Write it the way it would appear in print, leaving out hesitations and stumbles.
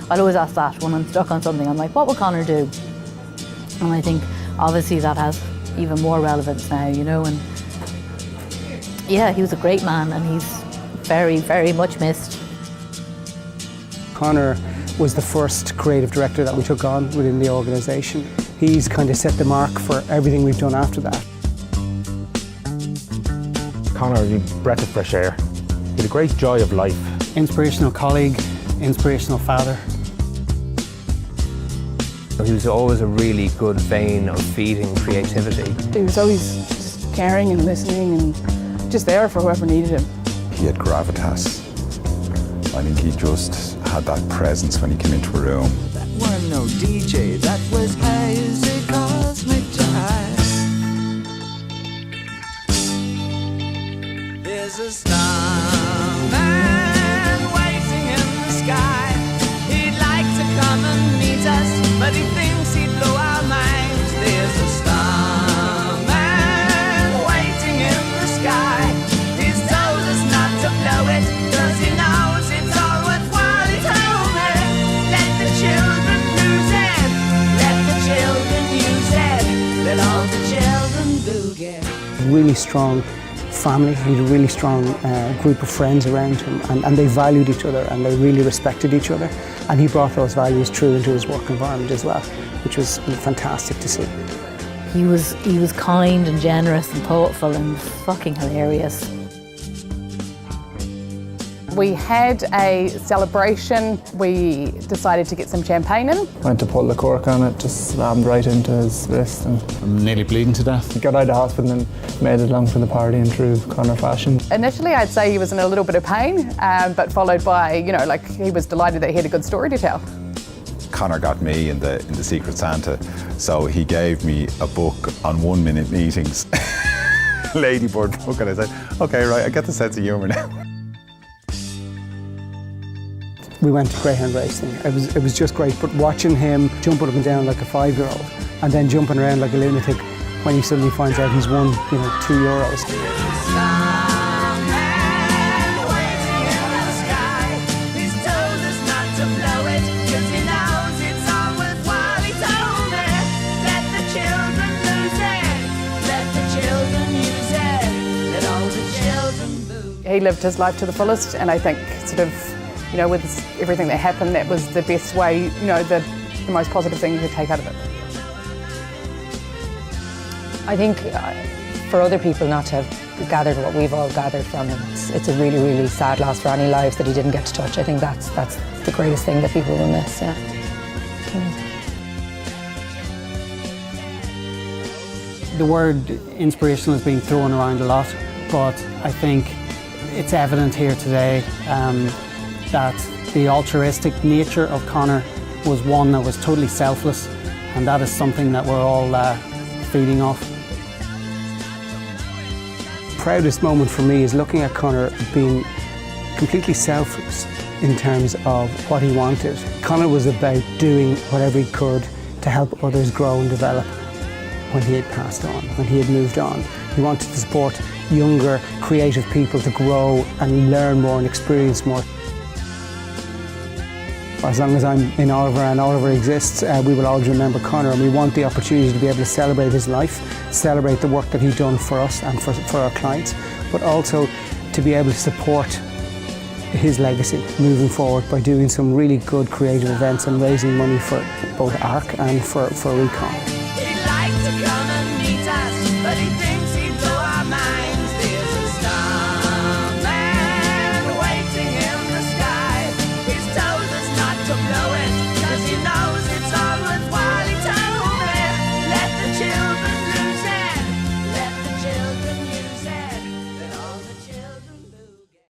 I'll always ask that when I'm stuck on something. I'm like, what would Conor do? And I think obviously that has even more relevance now, you know. And yeah, he was a great man, and he's very, very much missed. Conor was the first creative director that we took on within the organisation. He's kind of set the mark for everything we've done after that. Conor was a breath of fresh air. He had a great joy of life. Inspirational colleague, inspirational father. He was always a really good vein of feeding creativity. He was always just caring and listening and just there for whoever needed him. He had gravitas. I think he just had that presence when he came into a room. That weren't no DJ, that was hazy cosmic jive. There's a starman waiting in the sky. He'd like to come and meet us, but he thinks he'd blow our minds. There's a starman waiting in the sky. He's told us not to blow it, 'cause he knows it's all worthwhile. He told me, let the children lose it, let the children use it, let all the children boogie. Really strong family, he had a really strong group of friends around him, and they valued each other and they really respected each other, and he brought those values true into his work environment as well, which was fantastic to see. He was kind and generous and thoughtful and fucking hilarious. We had a celebration. We decided to get some champagne in. Went to pull the cork on it, just slammed right into his wrist, and I'm nearly bleeding to death. He got out of the hospital and made it along to the party in true Conor fashion. Initially, I'd say he was in a little bit of pain, but followed by, you know, like he was delighted that he had a good story to tell. Conor got me in the Secret Santa, so he gave me a book on 1-minute meetings. Ladybird book, and I said, okay, right, I get the sense of humour now. We went to greyhound racing. It was just great, but watching him jumping up and down like a 5-year-old and then jumping around like a lunatic when he suddenly finds out he's won, you know, €2. He lived his life to the fullest, and I think sort of, you know, with everything that happened, that was the best way, you know, the most positive thing you could take out of it. I think for other people not to have gathered what we've all gathered from him, it's a really, really sad loss for any lives that he didn't get to touch. I think that's the greatest thing that people will miss, yeah. The word inspirational is being thrown around a lot, but I think it's evident here today that the altruistic nature of Conor was one that was totally selfless, and that is something that we're all feeding off. The proudest moment for me is looking at Conor being completely selfless in terms of what he wanted. Conor was about doing whatever he could to help others grow and develop when he had passed on, when he had moved on. He wanted to support younger, creative people to grow and learn more and experience more. As long as I'm in Oliver and Oliver exists, we will always remember Conor, and we want the opportunity to be able to celebrate his life, celebrate the work that he's done for us and for our clients, but also to be able to support his legacy moving forward by doing some really good creative events and raising money for both ARC and for Recon. He'd like to come and meet us, but he thinks